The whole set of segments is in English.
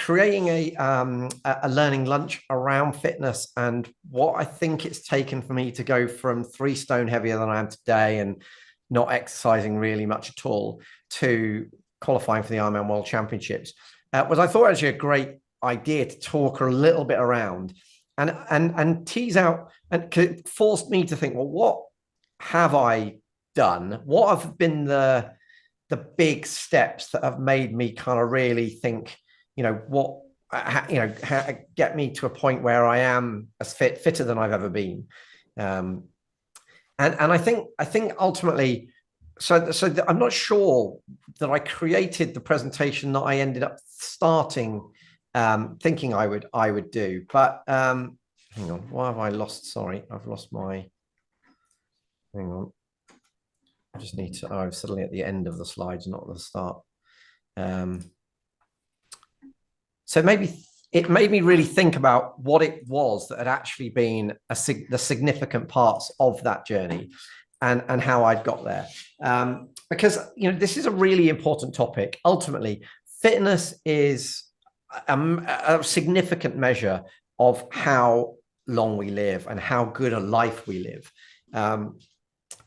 creating a learning lunch around fitness and what I think it's taken for me to go from 3 stone heavier than I am today and not exercising really much at all to qualifying for the Ironman World Championships was I thought actually a great idea to talk a little bit around and tease out, and it forced me to think, well, what have I done? What have been the big steps that have made me kind of really think, what, get me to a point where I am as fitter than I've ever been. And I think ultimately, I'm not sure that I created the presentation that I ended up starting thinking I would do. But hang on, why have I lost? Sorry, I've lost my. Hang on, I just need to. Oh, I'm suddenly at the end of the slides, not the start. So maybe it made me really think about what it was that had actually been the significant parts of that journey and how I'd got there. Because, this is a really important topic. Ultimately, fitness is a significant measure of how long we live and how good a life we live.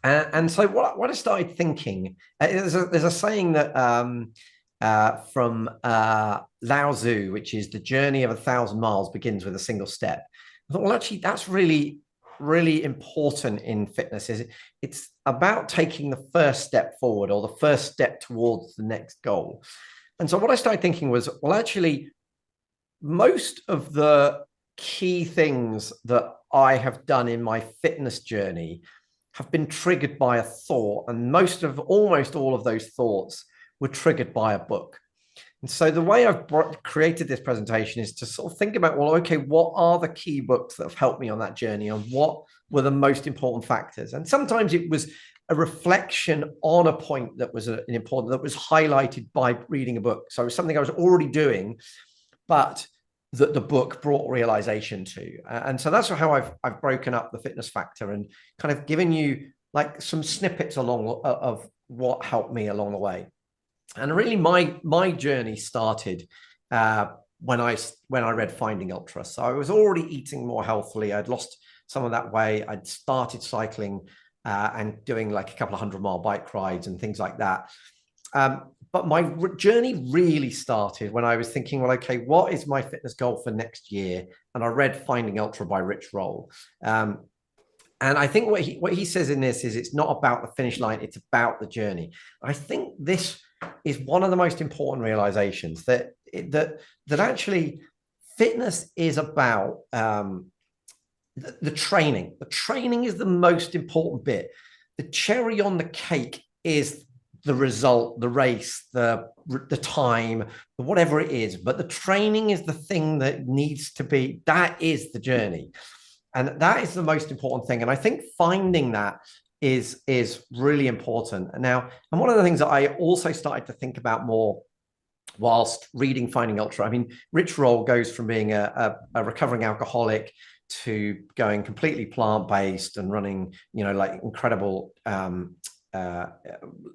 And so what I started thinking, there's a saying that from Lao Tzu, which is the journey of 1,000 miles begins with a single step. I thought, well, actually, that's really, really important in fitness. It's about taking the first step forward or the first step towards the next goal. And so what I started thinking was, well, actually, most of the key things that I have done in my fitness journey have been triggered by a thought, and almost all of those thoughts were triggered by a book. And so the way I've created this presentation is to sort of think about, well, okay, what are the key books that have helped me on that journey and what were the most important factors? And sometimes it was a reflection on a point that was that was highlighted by reading a book. So it was something I was already doing, but that the book brought realization to. And so that's how I've broken up the fitness factor and kind of given you like some snippets of what helped me along the way. And really, my journey started when I read Finding Ultra. So I was already eating more healthily. I'd lost some of that weight. I'd started cycling and doing like a couple of 100-mile bike rides and things like that. But my journey really started when I was thinking, well, okay, what is my fitness goal for next year? And I read Finding Ultra by Rich Roll. And I think what he says in this is it's not about the finish line, it's about the journey. I think this is one of the most important realizations that actually fitness is about the training. The training is the most important bit. The cherry on the cake is the result, the race, the time, whatever it is. But the training is the thing that needs to be, that is the journey. And that is the most important thing. And I think finding that is really important. Now, and one of the things that I also started to think about more whilst reading Finding Ultra, I mean, Rich Roll goes from being a recovering alcoholic to going completely plant-based and running, like incredible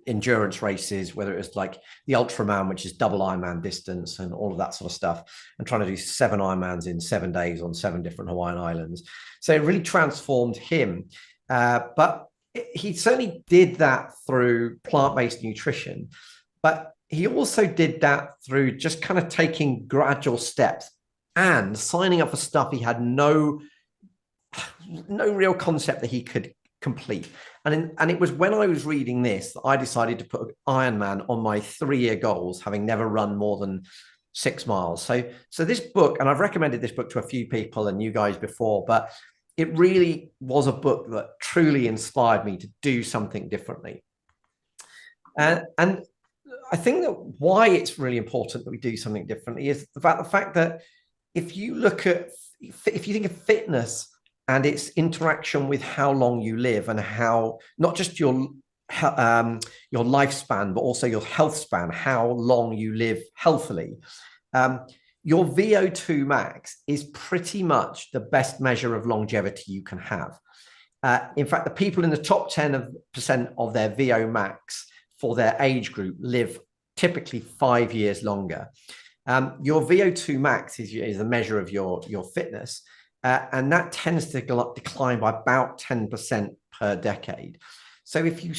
endurance races, whether it was like the Ultraman, which is double Ironman distance and all of that sort of stuff, and trying to do 7 Ironmans in 7 days on 7 different Hawaiian islands. So it really transformed him. But he certainly did that through plant-based nutrition, but he also did that through just kind of taking gradual steps and signing up for stuff he had no real concept that he could complete. And it was when I was reading this that I decided to put Ironman on my 3-year goals, having never run more than 6 miles. So this book, and I've recommended this book to a few people and you guys before, but it really was a book that truly inspired me to do something differently. And I think that why it's really important that we do something differently is about the fact that if you think of fitness and its interaction with how long you live and how not just your lifespan, but also your health span, how long you live healthily, your VO2 max is pretty much the best measure of longevity you can have. In fact, the people in the top 10% of their VO max for their age group live typically 5 years longer. Your VO2 max is a measure of your fitness, and that tends to decline by about 10% per decade. So if you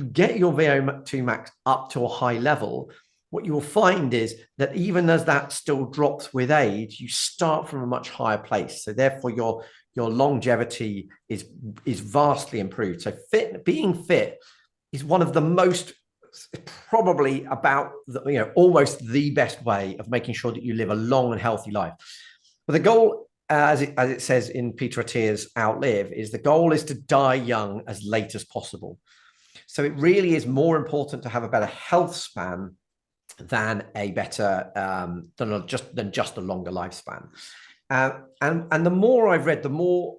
get your VO2 max up to a high level, what you will find is that even as that still drops with age, you start from a much higher place. So therefore, your longevity is vastly improved. So being fit is one of the most, probably about almost the best way of making sure that you live a long and healthy life. But the goal, as it says in Peter Attia's Outlive, is the goal is to die young as late as possible. So it really is more important to have a better health span than a better than just a longer lifespan. And the more I've read, the more,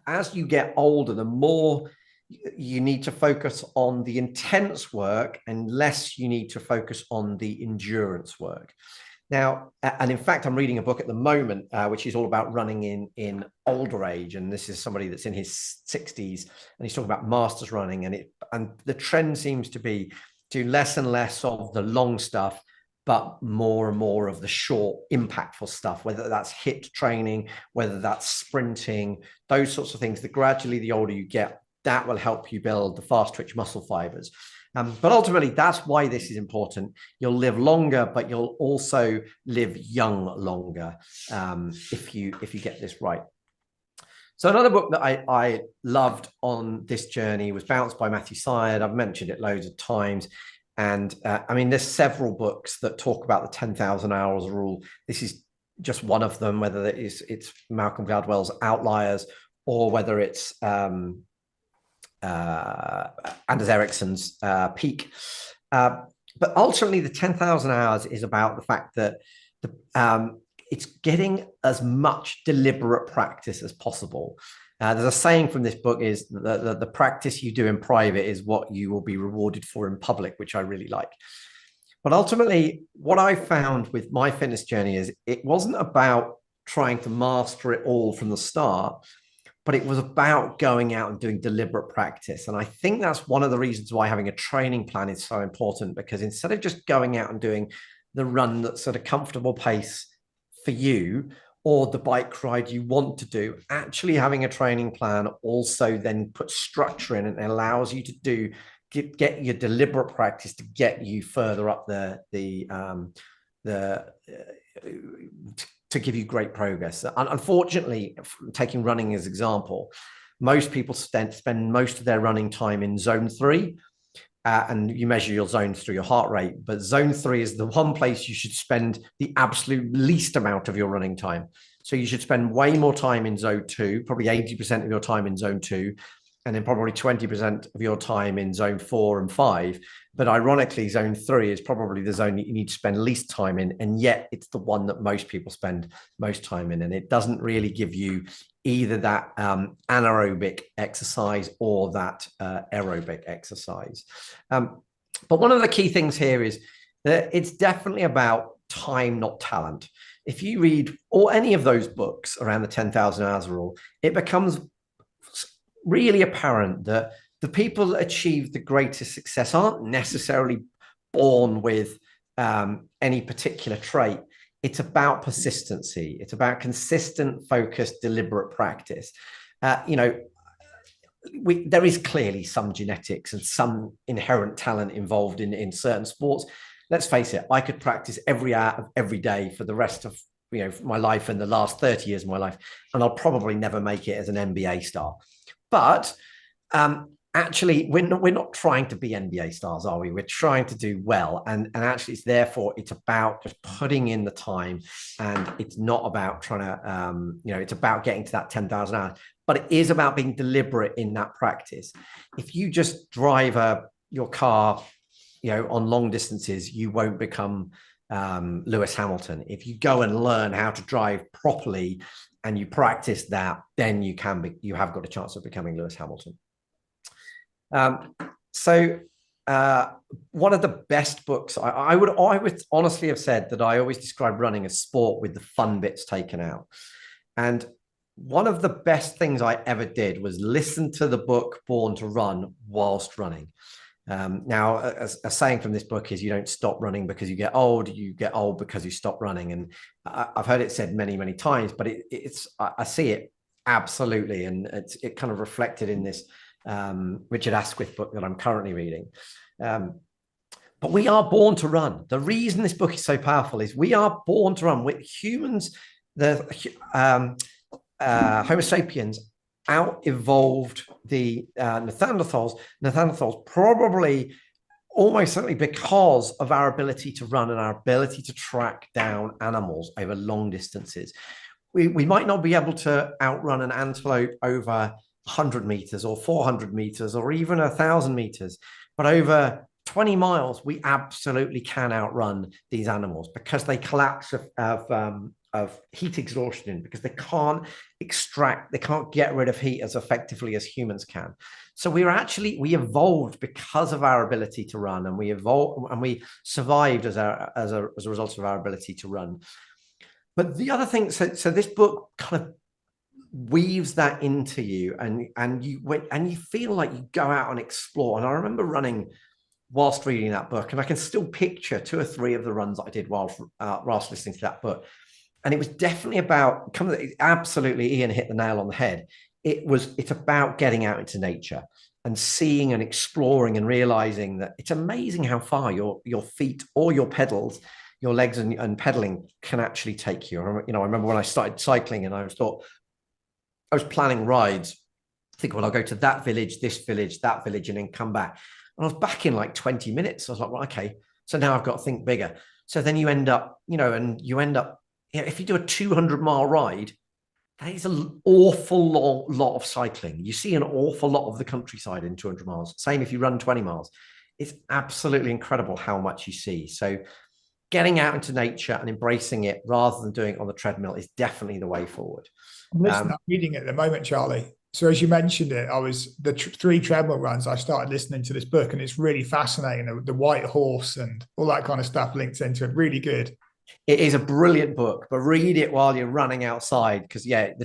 as you get older, the more you need to focus on the intense work and less you need to focus on the endurance work. Now, and in fact, I'm reading a book at the moment, which is all about running in older age. And this is somebody that's in his 60s, and he's talking about masters running. And the trend seems to be do less and less of the long stuff, but more and more of the short, impactful stuff, whether that's HIIT training, whether that's sprinting, those sorts of things that gradually, the older you get, that will help you build the fast twitch muscle fibers. But ultimately, that's why this is important. You'll live longer, but you'll also live young longer if you get this right. So another book that I loved on this journey was Balanced by Matthew Syed. I've mentioned it loads of times. And I mean, there's several books that talk about the 10,000 hours rule. This is just one of them, whether it's Malcolm Gladwell's Outliers or whether it's Anders Ericsson's Peak. But ultimately, the 10,000 hours is about the fact that it's getting as much deliberate practice as possible. There's a saying from this book is the practice you do in private is what you will be rewarded for in public, which I really like. But ultimately, what I found with my fitness journey is it wasn't about trying to master it all from the start, but it was about going out and doing deliberate practice. And I think that's one of the reasons why having a training plan is so important, because instead of just going out and doing the run that's at a comfortable pace for you or the bike ride you want to do, actually having a training plan also then puts structure in it and allows you to get your deliberate practice to get you further up to give you great progress. Unfortunately, taking running as example, most people spend most of their running time in zone 3, and you measure your zones through your heart rate, but zone 3 is the one place you should spend the absolute least amount of your running time. So you should spend way more time in zone 2, probably 80% of your time in zone 2, and then probably 20% of your time in zone 4 and 5. But ironically, zone 3 is probably the zone that you need to spend least time in. And yet it's the one that most people spend most time in. And it doesn't really give you either that anaerobic exercise or that aerobic exercise. But one of the key things here is that it's definitely about time, not talent. If you read or any of those books around the 10,000 hours rule, it becomes really apparent that the people that achieve the greatest success aren't necessarily born with any particular trait. It's about persistency. It's about consistent, focused, deliberate practice. There is clearly some genetics and some inherent talent involved in certain sports. Let's face it, I could practice every hour of every day for the rest of my life and the last 30 years of my life, and I'll probably never make it as an NBA star. But actually, we're not trying to be NBA stars, are we? We're trying to do well. And actually, it's about just putting in the time. And it's not about trying to, it's about getting to that 10,000 hours. But it is about being deliberate in that practice. If you just drive your car, on long distances, you won't become Lewis Hamilton. If you go and learn how to drive properly and you practice that, then you have got a chance of becoming Lewis Hamilton. So one of the best books, I would honestly have said that I always describe running as sport with the fun bits taken out. And one of the best things I ever did was listen to the book Born to Run whilst running. Now, a saying from this book is you don't stop running because you get old, you get old because you stop running. And I've heard it said many, many times, but I see it absolutely. And it kind of reflected in this Richard Asquith book that I'm currently reading. But we are born to run. The reason this book is so powerful is we are born to run. We're humans, the Homo sapiens out-evolved the Neanderthals. Neanderthals probably almost certainly because of our ability to run and our ability to track down animals over long distances. We might not be able to outrun an antelope over 100 meters or 400 meters or even 1,000 meters, but over 20 miles, we absolutely can outrun these animals because they collapse of heat exhaustion, because they can't get rid of heat as effectively as humans can. So we evolved because of our ability to run, and we survived as a result of our ability to run. But the other thing, so this book kind of weaves that into you, and you feel like you go out and explore. And I remember running whilst reading that book, and I can still picture 2 or 3 of the runs that I did whilst listening to that book. And it was definitely about absolutely, Ian hit the nail on the head. It's about getting out into nature and seeing and exploring and realizing that it's amazing how far your feet or your pedals, your legs and pedaling can actually take you. I remember when I started cycling and I was planning rides, thinking, well, I'll go to that village, this village, that village, and then come back. And I was back in like 20 minutes. I was like, well, okay, so now I've got to think bigger. So then you end up, if you do a 200-mile ride, that is an awful lot of cycling. You see an awful lot of the countryside in 200 miles. Same if you run 20 miles. It's absolutely incredible how much you see. So getting out into nature and embracing it rather than doing it on the treadmill is definitely the way forward. I'm reading it at the moment, Charlie. So as you mentioned it, I was the 3 treadmill runs. I started listening to this book, and it's really fascinating. The white horse and all that kind of stuff linked into it. Really good. It is a brilliant book, but read it while you're running outside, because I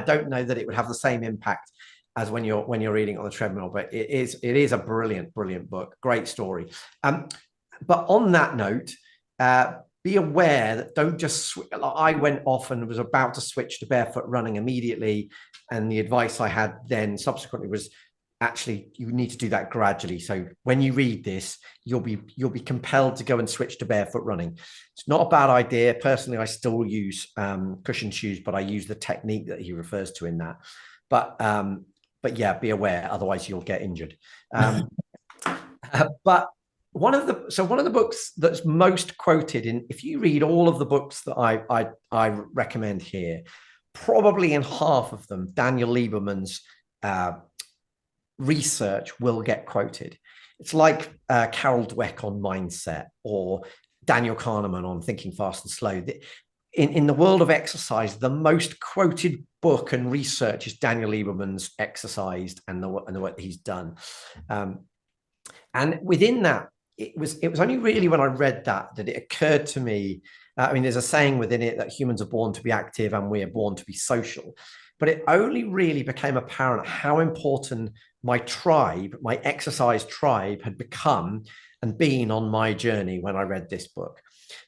don't know that it would have the same impact as when you're reading on the treadmill. But it is a brilliant book. Great story. But on that note, be aware that don't just. I went off and was about to switch to barefoot running immediately, and the advice I had then subsequently was, actually, you need to do that gradually. So when you read this, you'll be compelled to go and switch to barefoot running. It's not a bad idea. Personally, I still use cushion shoes, but I use the technique that he refers to in that. But yeah, be aware, otherwise you'll get injured. But one of the books that's most quoted if you read all of the books that I recommend here, probably in half of them, Daniel Lieberman's research will get quoted. It's like Carol Dweck on mindset, or Daniel Kahneman on thinking fast and slow. In the world of exercise, the most quoted book and research is Daniel Lieberman's Exercised and the work that he's done. And within that, it was only really when I read that it occurred to me. There's a saying within it that humans are born to be active and we are born to be social. But it only really became apparent how important my tribe, my exercise tribe, had become and been on my journey when I read this book.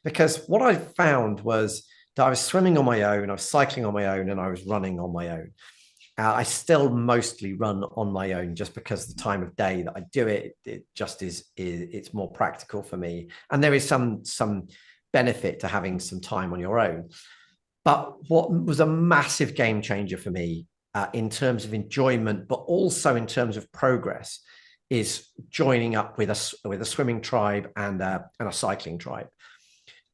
Because what I found was that I was swimming on my own, I was cycling on my own, and I was running on my own. I still mostly run on my own just because the time of day that I do it just it's more practical for me. And there is some benefit to having some time on your own. But what was a massive game changer for me in terms of enjoyment, but also in terms of progress, is joining up with a swimming tribe and a cycling tribe.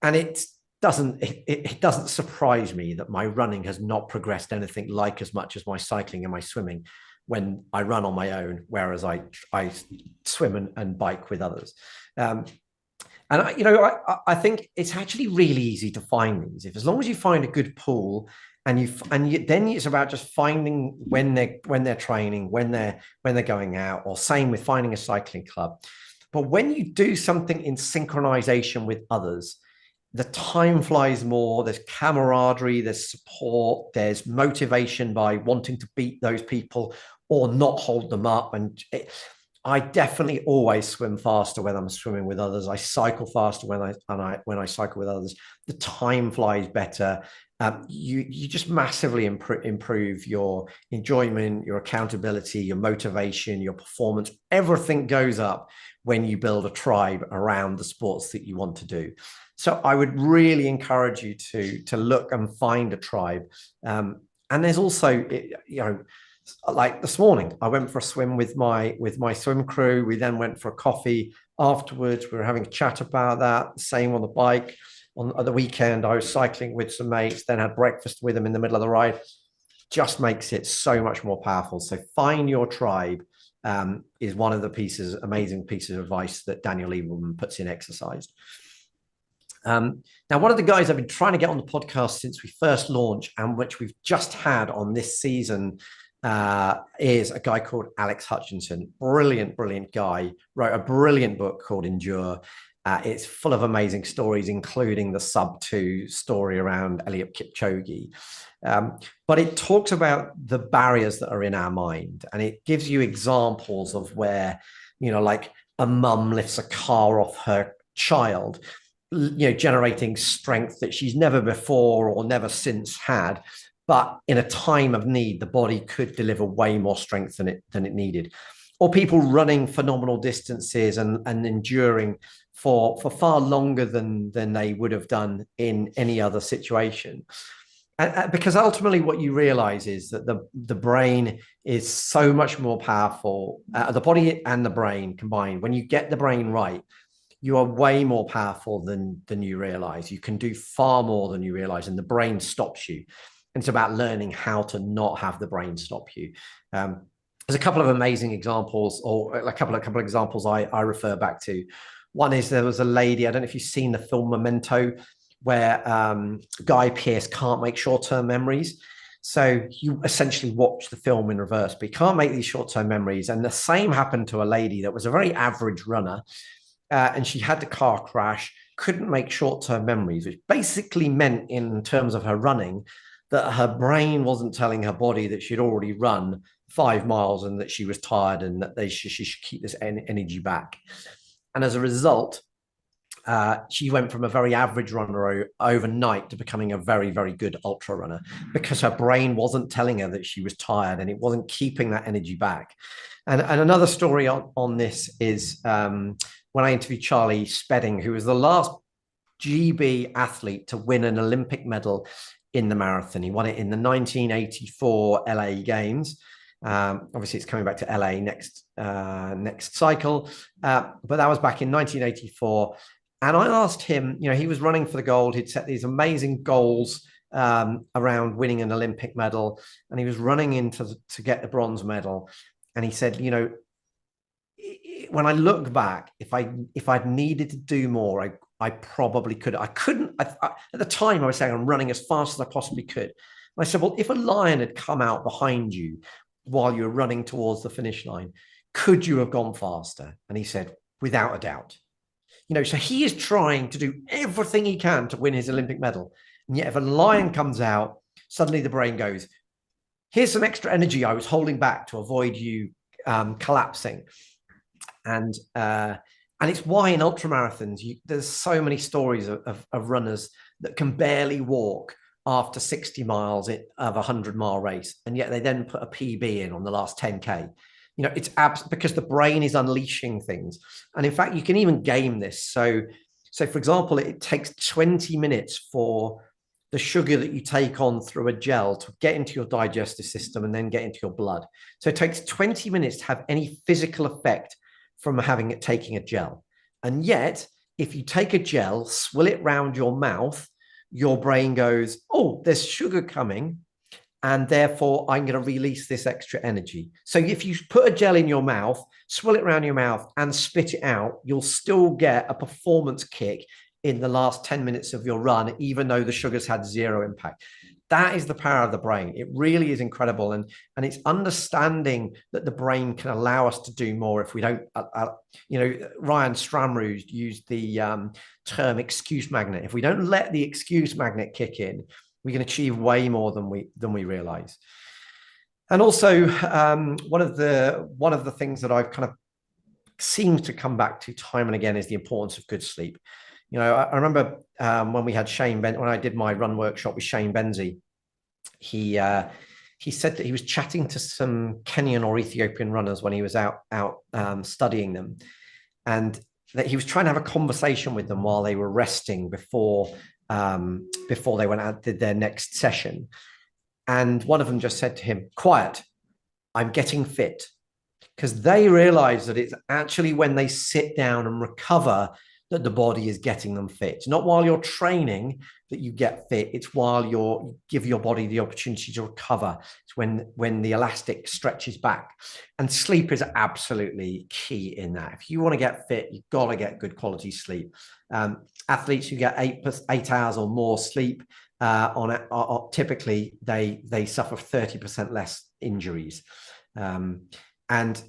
And it doesn't surprise me that my running has not progressed anything like as much as my cycling and my swimming when I run on my own, whereas I swim and bike with others. And I think it's actually really easy to find these. As long as you find a good pool, then it's about just finding when they're training, when they're going out, or same with finding a cycling club. But when you do something in synchronization with others, the time flies more. There's camaraderie, there's support, there's motivation by wanting to beat those people or not hold them up. And I definitely always swim faster when I'm swimming with others. I cycle faster when I cycle with others. The time flies better. You just massively improve your enjoyment, your accountability, your motivation, your performance. Everything goes up when you build a tribe around the sports that you want to do. So I would really encourage you to look and find a tribe. And there's also, like this morning, I went for a swim with my swim crew. We then went for a coffee afterwards. We were having a chat about that. Same on the bike. On the weekend, I was cycling with some mates, then had breakfast with them in the middle of the ride. Just makes it so much more powerful. So find your tribe is one of the amazing pieces of advice that Daniel Lieberman puts in Exercised. Now, one of the guys I've been trying to get on the podcast since we first launched, and which we've just had on this season, is a guy called Alex Hutchinson. Brilliant guy. Wrote a brilliant book called Endure. It's full of amazing stories, including the sub-2 story around Eliud Kipchoge. But it talks about the barriers that are in our mind, and it gives you examples of where, like a mum lifts a car off her child, generating strength that she's never before or never since had. But in a time of need, the body could deliver way more strength than it needed. Or people running phenomenal distances and enduring for far longer than they would have done in any other situation. Because ultimately what you realize is that the brain is so much more powerful, the body and the brain combined. When you get the brain right, you are way more powerful than you realize. You can do far more than you realize, and the brain stops you. And it's about learning how to not have the brain stop you. There's a couple of amazing examples, or a couple of examples I refer back to. One is there was a lady, I don't know if you've seen the film Memento, where Guy Pearce can't make short-term memories. So you essentially watch the film in reverse, but you can't make these short-term memories. And the same happened to a lady that was a very average runner, and she had the car crash, couldn't make short-term memories, which basically meant in terms of her running that her brain wasn't telling her body that she'd already run 5 miles and that she was tired and that she should keep this energy back. And as a result, she went from a very average runner overnight to becoming a very, very good ultra runner, because her brain wasn't telling her that she was tired and it wasn't keeping that energy back. And another story on this is when I interviewed Charlie Spedding, who was the last GB athlete to win an Olympic medal in the marathon. He won it in the 1984 LA Games. Obviously, it's coming back to LA next cycle, but that was back in 1984. And I asked him, he was running for the gold. He'd set these amazing goals around winning an Olympic medal, and he was running in to get the bronze medal. And he said, when I look back, if I'd needed to do more, I probably could. I couldn't. At the time, I was saying I'm running as fast as I possibly could. And I said, well, if a lion had come out behind you while you're running towards the finish line, could you have gone faster? And he said, without a doubt. So he is trying to do everything he can to win his Olympic medal. And yet if a lion comes out, suddenly the brain goes, here's some extra energy I was holding back to avoid you collapsing. And it's why in ultramarathons, there's so many stories of runners that can barely walk after 60 miles of a 100-mile race. And yet they then put a PB in on the last 10K. It's because the brain is unleashing things. And in fact, you can even game this. So for example, it takes 20 minutes for the sugar that you take on through a gel to get into your digestive system and then get into your blood. So it takes 20 minutes to have any physical effect from taking a gel. And yet, if you take a gel, swill it round your mouth, your brain goes, oh, there's sugar coming, and therefore I'm going to release this extra energy. So if you put a gel in your mouth, swill it around your mouth and spit it out, you'll still get a performance kick in the last 10 minutes of your run, even though the sugars had zero impact. That is the power of the brain. It really is incredible. And it's understanding that the brain can allow us to do more if we don't, Ryan Stramrud used the term excuse magnet. If we don't let the excuse magnet kick in, we can achieve way more than we realize. And also one of the things that I've kind of seems to come back to time and again is the importance of good sleep. You know, I remember when we had when I did my run workshop with Shane Benzie, he said that he was chatting to some Kenyan or Ethiopian runners when he was out studying them, and that he was trying to have a conversation with them while they were resting before they went out did their next session. And one of them just said to him, "Quiet, I'm getting fit." Because they realize that it's actually when they sit down and recover that the body is getting them fit. Not while you're training that you get fit. It's while you give your body the opportunity to recover. It's when the elastic stretches back. And sleep is absolutely key in that. If you want to get fit, you've got to get good quality sleep. Athletes who get 8 hours or more sleep typically they suffer 30% less injuries. And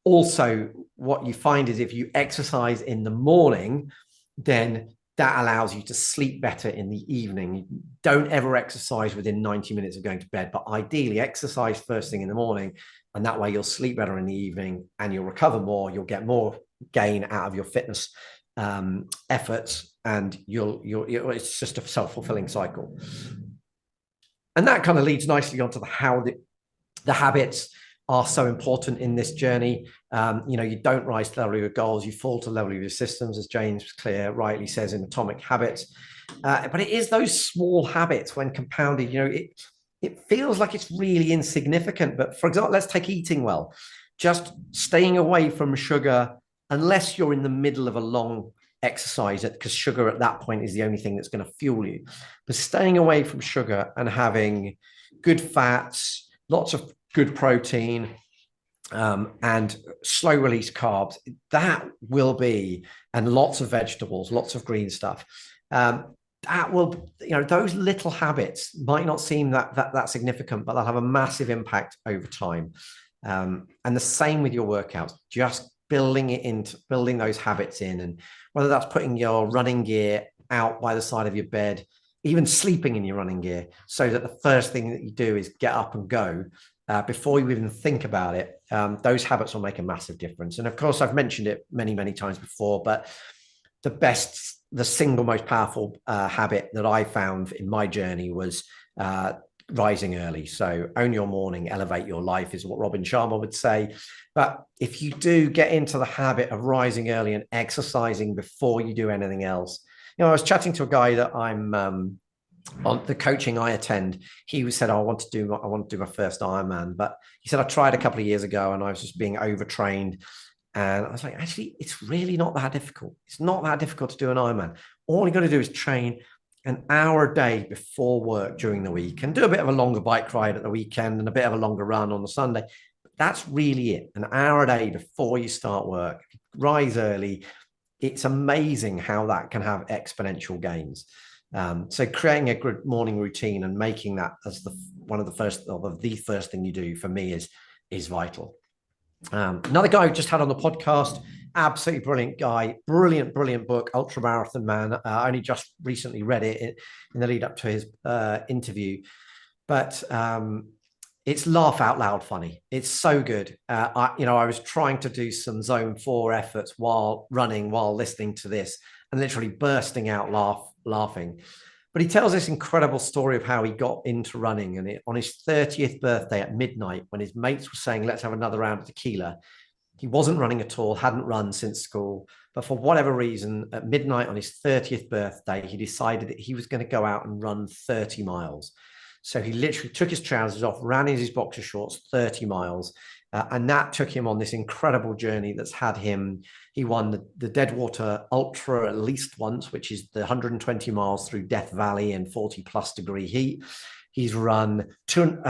also what you find is if you exercise in the morning, then that allows you to sleep better in the evening. You don't ever exercise within 90 minutes of going to bed, but ideally exercise first thing in the morning, and that way you'll sleep better in the evening and you'll recover more. You'll get more gain out of your fitness efforts, and it's just a self-fulfilling cycle. And that kind of leads nicely onto how the habits are so important in this journey. You don't rise to the level of your goals, you fall to the level of your systems, as James Clear rightly says in Atomic Habits. But it is those small habits when compounded, it feels like it's really insignificant. But for example, let's take eating well. Just staying away from sugar, unless you're in the middle of a long exercise, because sugar at that point is the only thing that's going to fuel you. But staying away from sugar and having good fats, lots of good protein, and slow release carbs, that will be, and lots of vegetables, lots of green stuff. That will, those little habits might not seem that significant, but they'll have a massive impact over time. And the same with your workouts, just building those habits in, and whether that's putting your running gear out by the side of your bed, even sleeping in your running gear, so that the first thing that you do is get up and go before you even think about it. Those habits will make a massive difference. And of course, I've mentioned it many, many times before, but the single most powerful habit that I found in my journey was rising early. So own your morning, elevate your life is what Robin Sharma would say. But if you do get into the habit of rising early and exercising before you do anything else, I was chatting to a guy that I'm on the coaching I attend. He said, I want to do my first Ironman, but he said, I tried a couple of years ago and I was just being overtrained. And I was like, actually, it's really not that difficult. It's not that difficult to do an Ironman. All you got to do is train an hour a day before work during the week and do a bit of a longer bike ride at the weekend and a bit of a longer run on the Sunday. That's really it. An hour a day before you start work. Rise early. It's amazing how that can have exponential gains. So creating a good morning routine and making that as the first thing you do for me is vital. Another guy who just had on the podcast, absolutely brilliant guy, brilliant book, Ultra Marathon Man. I only just recently read it in the lead up to his interview, but it's laugh out loud funny. It's so good. I was trying to do some zone 4 efforts while running, while listening to this, and literally bursting out laughing. But he tells this incredible story of how he got into running, and on his 30th birthday at midnight, when his mates were saying, let's have another round of tequila, he wasn't running at all, hadn't run since school. But for whatever reason, at midnight on his 30th birthday, he decided that he was going to go out and run 30 miles. So he literally took his trousers off, ran in his boxer shorts, 30 miles. And that took him on this incredible journey that's had him. He won the Deadwater Ultra at least once, which is the 120 miles through Death Valley in 40+ degree heat. He's run a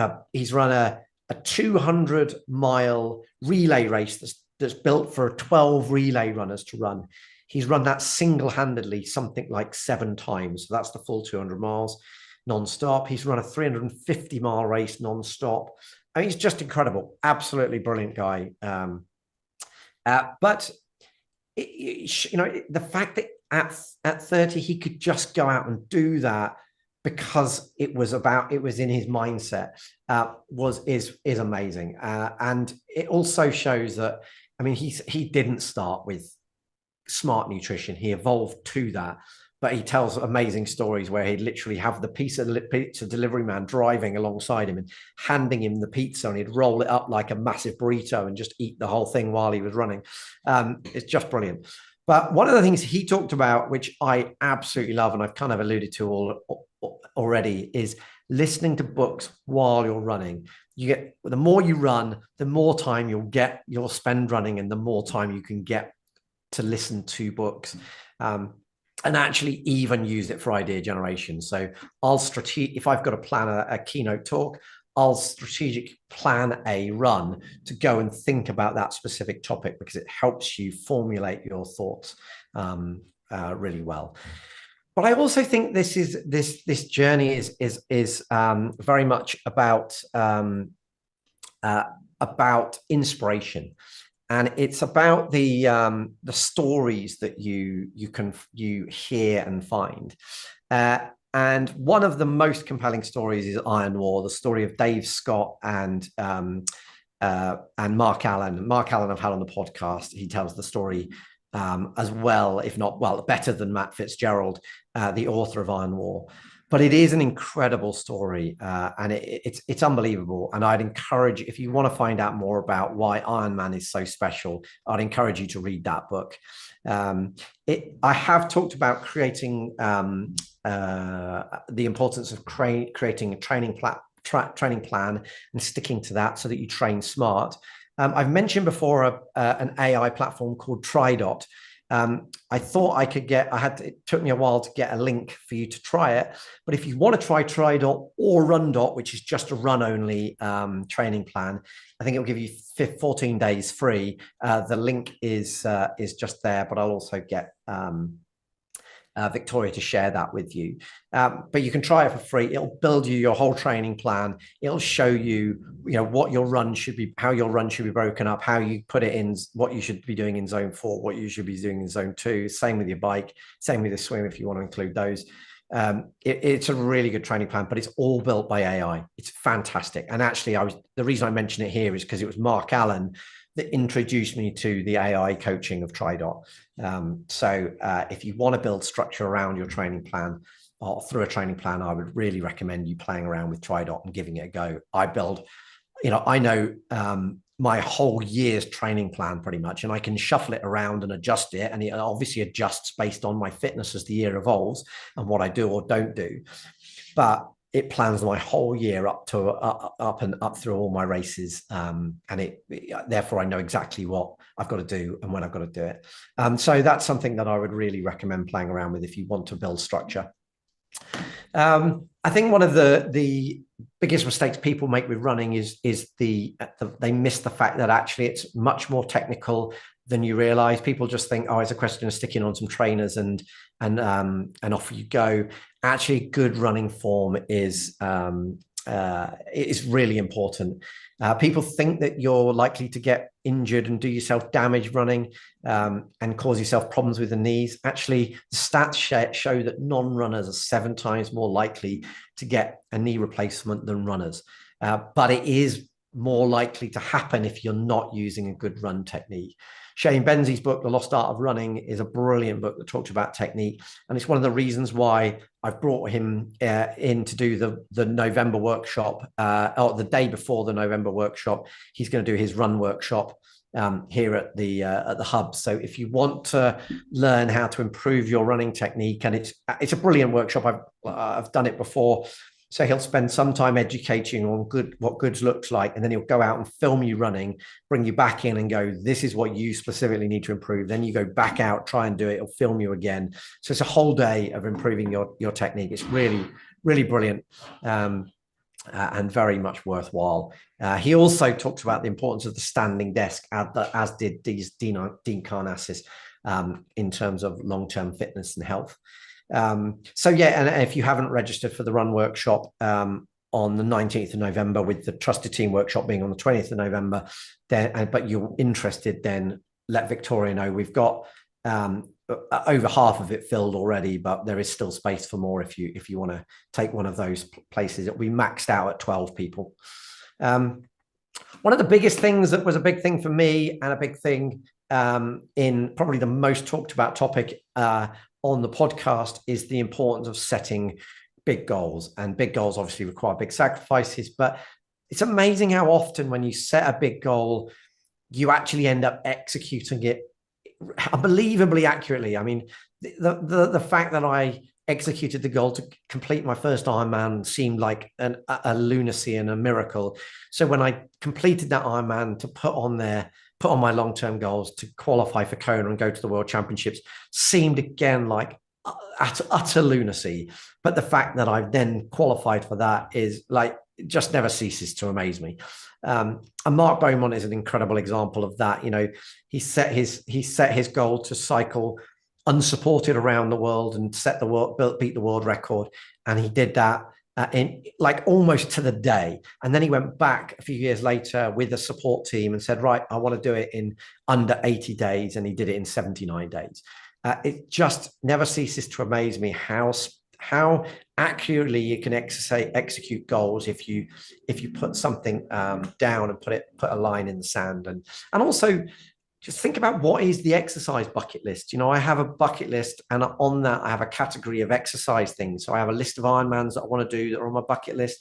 200-mile relay race that's built for 12 relay runners to run. He's run that single-handedly something like 7 times. So that's the full 200 miles non-stop. He's run a 350-mile race non-stop. I mean, he's just incredible. Absolutely brilliant guy. But the fact that at 30 he could just go out and do that because it was in his mindset is amazing. And it also shows that I mean, he didn't start with smart nutrition. He evolved to that. But he tells amazing stories where he'd literally have the pizza delivery man driving alongside him and handing him the pizza, and he'd roll it up like a massive burrito and just eat the whole thing while he was running. It's just brilliant. But one of the things he talked about, which I absolutely love, and I've kind of alluded to already, is listening to books while you're running. The more you run, the more time you'll spend running, and the more time you can get to listen to books. And actually even use it for idea generation. So if I've got to plan a keynote talk, I'll strategically plan a run to go and think about that specific topic, because it helps you formulate your thoughts really well. But I also think this journey is very much about inspiration. And it's about the stories that you hear and find. And one of the most compelling stories is Iron War, the story of Dave Scott and Mark Allen. Mark Allen I've had on the podcast. He tells the story as well, if not better than Matt Fitzgerald, the author of Iron War. But it is an incredible story, and it's unbelievable. And I'd encourage, if you want to find out more about why Ironman is so special, I'd encourage you to read that book. I have talked about creating the importance of creating a training plan and sticking to that so that you train smart. I've mentioned before an AI platform called TriDot. I thought it took me a while to get a link for you to try it. But if you want to try TriDot or RunDot, which is just a run only training plan, I think it'll give you 14 days free. The link is just there, but I'll also get Victoria to share that with you. But you can try it for free. It'll build you your whole training plan. It'll show you, what your run should be, how your run should be broken up, how you put it in, what you should be doing in zone 4, what you should be doing in zone 2. Same with your bike, same with the swim if you want to include those. It's a really good training plan, but it's all built by AI. It's fantastic. And actually, the reason I mention it here is because it was Mark Allen that introduced me to the AI coaching of TriDot. So if you want to build structure around your training plan or through a training plan, I would really recommend you playing around with TriDot and giving it a go. I know my whole year's training plan pretty much, and I can shuffle it around and adjust it. And it obviously adjusts based on my fitness as the year evolves and what I do or don't do. But it plans my whole year up through all my races, and therefore I know exactly what I've got to do and when I've got to do it. So that's something that I would really recommend playing around with if you want to build structure. I think one of the biggest mistakes people make with running is they miss the fact that actually it's much more technical than you realize. People just think, oh, it's a question of sticking on some trainers and off you go. Actually, good running form is really important. People think that you're likely to get injured and do yourself damage running and cause yourself problems with the knees. Actually, the stats show that non-runners are 7 times more likely to get a knee replacement than runners. But it is more likely to happen if you're not using a good run technique. Shane Benzi's book, The Lost Art of Running, is a brilliant book that talks about technique. And it's one of the reasons why I've brought him in to do the November workshop, or the day before the November workshop. He's going to do his run workshop here at the hub. So if you want to learn how to improve your running technique, and it's a brilliant workshop. I've done it before. So he'll spend some time educating on what good looks like, and then he'll go out and film you running, bring you back in and go, this is what you specifically need to improve. Then you go back out, try and do it, he'll film you again. So it's a whole day of improving your technique. It's really, really brilliant and very much worthwhile. He also talks about the importance of the standing desk, as did Dean Karnazes, in terms of long-term fitness and health. So yeah, and if you haven't registered for the run workshop on the 19th of November, with the Trusted Team workshop being on the 20th of November, but you're interested, then let Victoria know. We've got over half of it filled already, but there is still space for more if you want to take one of those places. It'll be maxed out at 12 people. One of the biggest things that was a big thing for me, and a big thing in probably the most talked about topic on the podcast, is the importance of setting big goals. And big goals obviously require big sacrifices, but it's amazing how often when you set a big goal, you actually end up executing it unbelievably accurately. I mean, the fact that I executed the goal to complete my first Ironman seemed like a lunacy and a miracle. So when I completed that Ironman, to put on my long-term goals to qualify for Kona and go to the World Championships, seemed again like utter lunacy. But the fact that I've then qualified for that is like, just never ceases to amaze me. And Mark Beaumont is an incredible example of that. You know, he set his goal to cycle unsupported around the world and beat the world record, and he did that in like almost to the day. And then he went back a few years later with a support team and said, right, I want to do it in under 80 days, and he did it in 79 days. It just never ceases to amaze me how accurately you can execute goals if you put something down and put a line in the sand. And also just think about, what is the exercise bucket list? You know, I have a bucket list, and on that I have a category of exercise things. So I have a list of Ironmans that I want to do that are on my bucket list.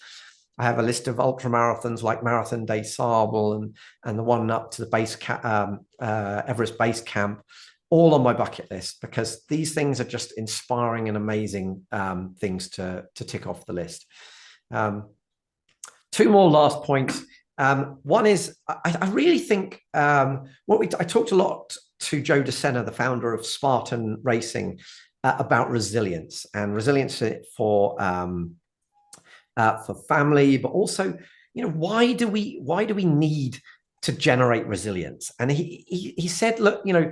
I have a list of ultra marathons like Marathon des Sables and the one up to the Everest base camp, all on my bucket list, because these things are just inspiring and amazing things to tick off the list. Two more last points. One is, I really think I talked a lot to Joe DeSena, the founder of Spartan Racing, about resilience for family, but also, you know, why do we need to generate resilience? And he said, look, you know,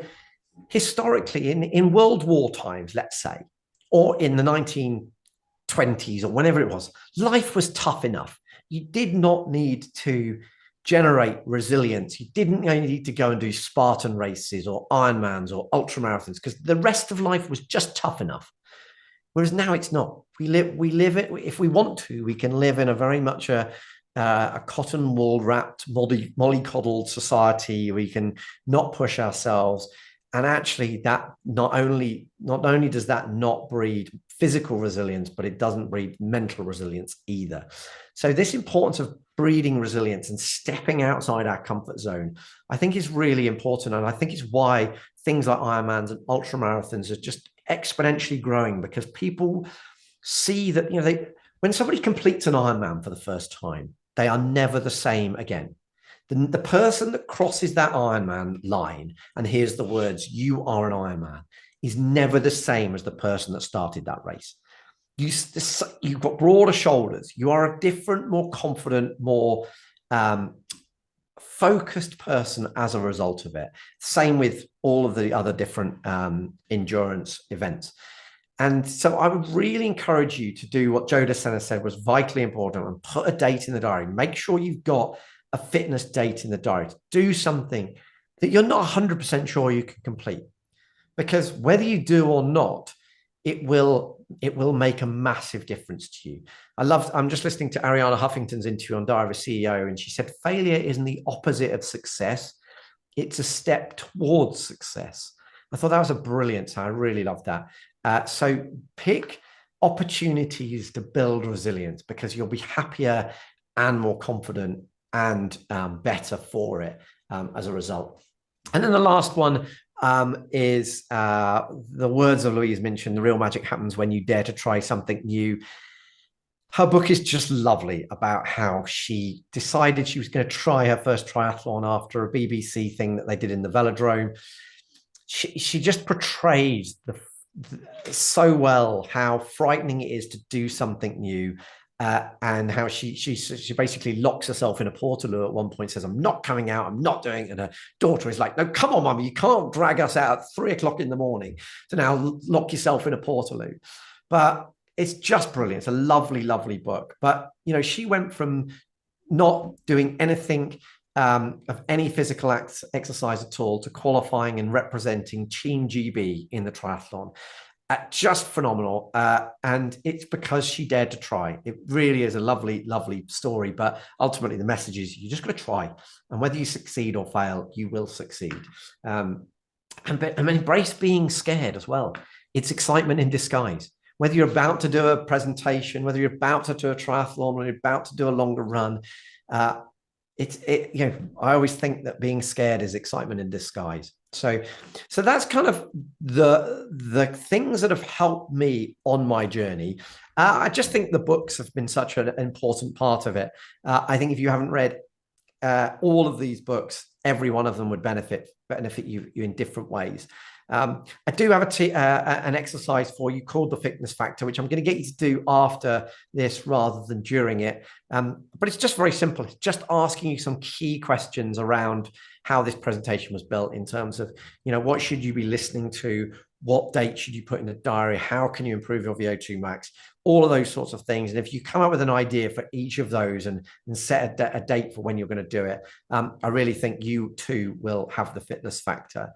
historically in World War times, let's say, or in the 1920s or whenever it was, life was tough enough. You did not need to generate resilience. You didn't need to go and do Spartan races or Ironmans or ultra marathons, because the rest of life was just tough enough. Whereas now it's not. We live it. If we want to, we can live in a very much a cotton wool wrapped, mollycoddled society. We can not push ourselves. And actually, that not only does that not breed physical resilience, but it doesn't breed mental resilience either. So this importance of breeding resilience and stepping outside our comfort zone, I think, is really important. And I think it's why things like Ironmans and ultra marathons are just exponentially growing, because people see that, you know, when somebody completes an Ironman for the first time, they are never the same again. The person that crosses that Ironman line and hears the words, "You are an Ironman," is never the same as the person that started that race. You've got broader shoulders. You are a different, more confident, more focused person as a result of it. Same with all of the other different endurance events. And so I would really encourage you to do what Joe DeSena said was vitally important, and put a date in the diary. Make sure you've got a fitness date in the diary. Do something that you're not 100% sure you can complete, because whether you do or not, it will make a massive difference to you. I'm just listening to Ariana Huffington's interview on Diary of a CEO, and she said failure isn't the opposite of success, it's a step towards success. I thought that was a brilliant. I really loved that. So pick opportunities to build resilience, because you'll be happier and more confident and better for it as a result. And then the last one is the words of Louise Minchin: "The real magic happens when you dare to try something new." Her book is just lovely about how she decided she was going to try her first triathlon after a BBC thing that they did in the velodrome. She just portrays so well how frightening it is to do something new. And how she basically locks herself in a portaloo at one point, says, "I'm not coming out, I'm not doing it." And her daughter is like, "No, come on, Mummy, you can't drag us out at 3:00 in the morning. So now lock yourself in a portaloo." But it's just brilliant. It's a lovely, lovely book. But, you know, she went from not doing anything of any physical exercise at all to qualifying and representing Team GB in the triathlon. Just phenomenal. And it's because she dared to try. It really is a lovely, lovely story. But ultimately, the message is you just got to try. And whether you succeed or fail, you will succeed. And embrace being scared as well. It's excitement in disguise. Whether you're about to do a presentation, whether you're about to do a triathlon, or you're about to do a longer run, I always think that being scared is excitement in disguise. So that's kind of the things that have helped me on my journey. I just think the books have been such an important part of it. I think if you haven't read all of these books, every one of them would benefit you in different ways. I do have an exercise for you called the fitness factor, which I'm going to get you to do after this rather than during it. But it's just very simple. It's just asking you some key questions around how this presentation was built in terms of, what should you be listening to? What date should you put in the diary? How can you improve your VO2 max? All of those sorts of things. And if you come up with an idea for each of those and set a date for when you're going to do it, I really think you too will have the fitness factor.